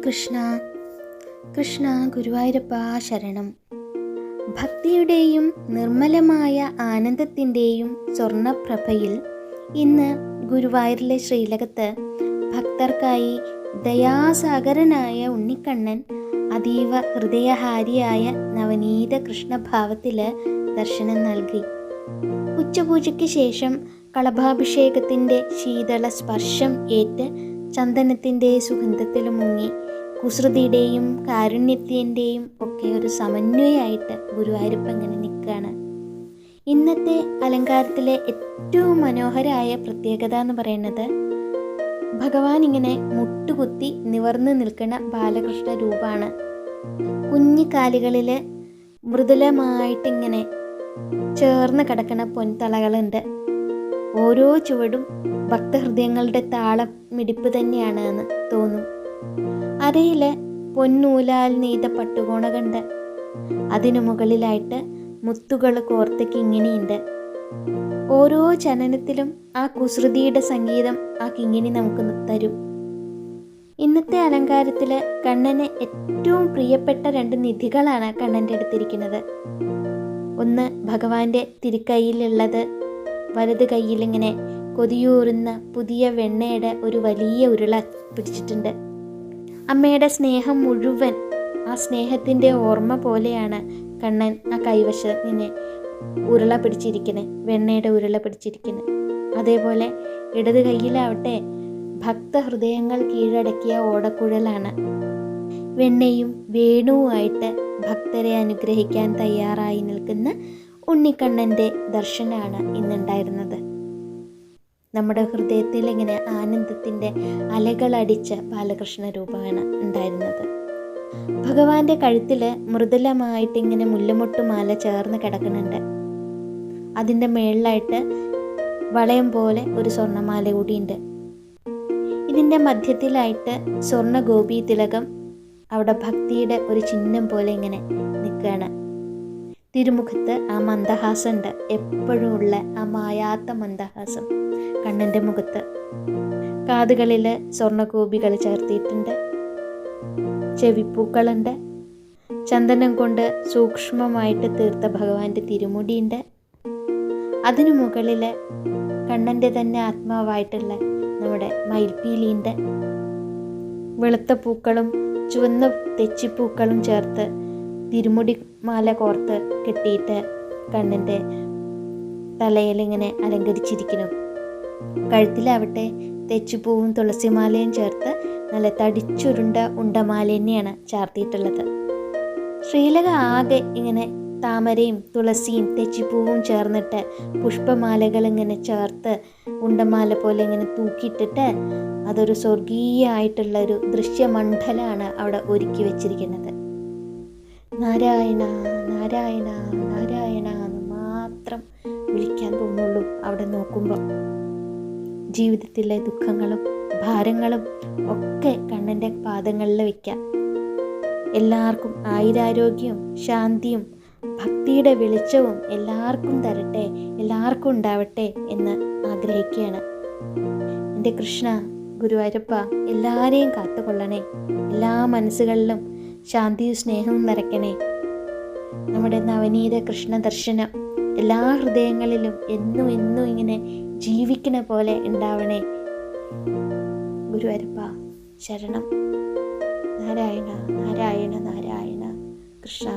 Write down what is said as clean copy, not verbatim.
കൃഷ്ണ കൃഷ്ണ ഗുരുവായൂരപ്പ ശരണം. ഭക്തിയുടെയും നിർമ്മലമായ ആനന്ദത്തിൻ്റെയും സ്വർണപ്രഭയിൽ ഇന്ന് ഗുരുവായൂരിലെ ശ്രീലകത്ത് ഭക്തർക്കായി ദയാസാഗരനായ ഉണ്ണിക്കണ്ണൻ അതീവ ഹൃദയഹാരിയായ നവനീത കൃഷ്ണഭാവത്തിൽ ദർശനം നൽകി. ഉച്ചപൂജയ്ക്ക് ശേഷം കളഭാഭിഷേകത്തിൻ്റെ ശീതള സ്പർശം ഏറ്റ് ചന്ദനത്തിൻ്റെ സുഗന്ധത്തിൽ മുങ്ങി കുസൃതിയുടെയും കാരുണ്യത്തിൻ്റെയും ഒക്കെ ഒരു സമന്വയമായിട്ട് ഗുരുവായൂരപ്പൻ ഇങ്ങനെ നിൽക്കുകയാണ്. ഇന്നത്തെ അലങ്കാരത്തിലെ ഏറ്റവും മനോഹരമായ പ്രത്യേകത എന്ന് പറയുന്നത് ഭഗവാൻ ഇങ്ങനെ മുട്ടുകുത്തി നിവർന്നു നിൽക്കുന്ന ബാലകൃഷ്ണ രൂപമാണ്. കുഞ്ഞിക്കാലുകളിൽ മൃദുലമായിട്ടിങ്ങനെ ചേർന്ന് കിടക്കുന്ന പൊൻതളകളുണ്ട്. ഓരോ ചുവടും ഭക്തഹൃദയങ്ങളുടെ താളം മിടിപ്പ് തന്നെയാണ് എന്ന് തോന്നും. അരയിൽ പൊന്നൂലാൽ നെയ്ത പട്ടുകോണകുണ്ട്. അതിനു മുകളിലായിട്ട് മുത്തുകൾ കോർത്ത് കിങ്ങിണിയുണ്ട്. ഓരോ ചലനത്തിലും ആ കുസൃതിയുടെ സംഗീതം ആ കിങ്ങിണി നമുക്ക് തരും. ഇന്നത്തെ അലങ്കാരത്തിൽ കണ്ണന് ഏറ്റവും പ്രിയപ്പെട്ട 2 നിധികളാണ് കണ്ണൻ്റെ അടുത്തിരിക്കുന്നത്. ഒന്ന് ഭഗവാന്റെ തിരുക്കൈയിലുള്ളത്, വലത് കൈയിലിങ്ങനെ കൊതിയൂറുന്ന പുതിയ വെണ്ണയുടെ ഒരു വലിയ ഉരുള പിടിച്ചിട്ടുണ്ട്. അമ്മയുടെ സ്നേഹം മുഴുവൻ ആ സ്നേഹത്തിൻ്റെ ഓർമ്മ പോലെയാണ് കണ്ണൻ ആ കൈവശം ഇങ്ങനെ ഉരുള പിടിച്ചിരിക്കുന്നത്, വെണ്ണയുടെ ഉരുള പിടിച്ചിരിക്കുന്നത്. അതേപോലെ ഇടത് കൈയിലാവട്ടെ ഭക്തഹൃദയങ്ങൾ കീഴടക്കിയ ഓടക്കുഴലാണ്. വെണ്ണയും വേണുവുമായിട്ട് ഭക്തരെ അനുഗ്രഹിക്കാൻ തയ്യാറായി നിൽക്കുന്ന ഉണ്ണിക്കണ്ണൻ്റെ ദർശനമാണ് ഇന്നുണ്ടായിരുന്നത്. നമ്മുടെ ഹൃദയത്തിൽ ഇങ്ങനെ ആനന്ദത്തിൻ്റെ അലകളടിച്ച ബാലകൃഷ്ണ രൂപമാണ് ഉണ്ടായിരുന്നത്. ഭഗവാന്റെ കഴുത്തിൽ മൃദുലമായിട്ട് ഇങ്ങനെ മുല്ലമൊട്ടുമാല ചേർന്ന് കിടക്കുന്നുണ്ട്. അതിൻ്റെ മേളിലായിട്ട് വളയം പോലെ ഒരു സ്വർണ്ണമാല കൂടിയുണ്ട്. ഇതിൻ്റെ മധ്യത്തിലായിട്ട് സ്വർണ്ണ ഗോപി തിലകം അവിടെ ഭക്തിയുടെ ഒരു ചിഹ്നം പോലെ ഇങ്ങനെ നിൽക്കുകയാണ്. തിരുമുഖത്ത് ആ മന്ദഹാസം ഉണ്ട്, എപ്പോഴും ഉള്ള ആ മായാത്ത മന്ദഹാസം കണ്ണൻ്റെ മുഖത്ത്. കാതുകളിൽ സ്വർണ്ണഗോപികൾ ചേർത്തിയിട്ടുണ്ട്. ചെവിപ്പൂക്കളുണ്ട്. ചന്ദനം കൊണ്ട് സൂക്ഷ്മമായിട്ട് തീർത്ത ഭഗവാന്റെ തിരുമുടിയുണ്ട്. അതിനു മുകളിൽ കണ്ണൻ്റെ തന്നെ ആത്മാവായിട്ടുള്ള നമ്മുടെ മയിൽപ്പീലിയുണ്ട്. വെളുത്ത പൂക്കളും ചുവന്ന തെച്ചിപ്പൂക്കളും ചേർത്ത് തിരുമുടി മാല കോർത്ത് കെട്ടിയിട്ട് കണ്ണൻ്റെ തലയിലിങ്ങനെ അലങ്കരിച്ചിരിക്കുന്നു. കഴുത്തിലാവട്ടെ തെച്ചിപ്പൂവും തുളസിമാലയും ചേർത്ത് നല്ല തടിച്ചുരുണ്ട ഉണ്ടമാല തന്നെയാണ് ചാർത്തിയിട്ടുള്ളത്. ശ്രീലക ആകെ ഇങ്ങനെ താമരയും തുളസിയും തെച്ചിപ്പൂവും ചേർന്നിട്ട് പുഷ്പമാലകൾ ഇങ്ങനെ ചേർത്ത് ഉണ്ടമാല പോലെ ഇങ്ങനെ തൂക്കിയിട്ടിട്ട് അതൊരു സ്വർഗീയമായിട്ടുള്ളൊരു ദൃശ്യമണ്ഡലമാണ് അവിടെ ഒരുക്കി വെച്ചിരിക്കുന്നത്. നാരായണ നാരായണ നാരായണ എന്ന് മാത്രം വിളിക്കാൻ തോന്നുള്ളൂ അവിടെ നോക്കുമ്പോൾ. ജീവിതത്തിലെ ദുഃഖങ്ങളും ഭാരങ്ങളും ഒക്കെ കണ്ണൻ്റെ പാദങ്ങളിൽ വയ്ക്കാം. എല്ലാവർക്കും ആയുരാരോഗ്യവും ശാന്തിയും ഭക്തിയുടെ വെളിച്ചവും എല്ലാവർക്കും തരട്ടെ, എല്ലാവർക്കും ഉണ്ടാവട്ടെ എന്ന് ആഗ്രഹിക്കുകയാണ്. എൻ്റെ കൃഷ്ണ ഗുരുവായൂരപ്പ എല്ലാവരെയും കാത്തുകൊള്ളണേ. എല്ലാ മനസ്സുകളിലും ശാന്തിയും സ്നേഹവും നിറയ്ക്കണേ. നമ്മുടെ നവനീത കൃഷ്ണ ദർശനം എല്ലാ ഹൃദയങ്ങളിലും എന്നും എന്നും ഇങ്ങനെ ജീവിക്കണ പോലെ ഉണ്ടാവണേ. ഗുരുവായൂരപ്പ ശരണം. നാരായണ നാരായണ നാരായണ. കൃഷ്ണ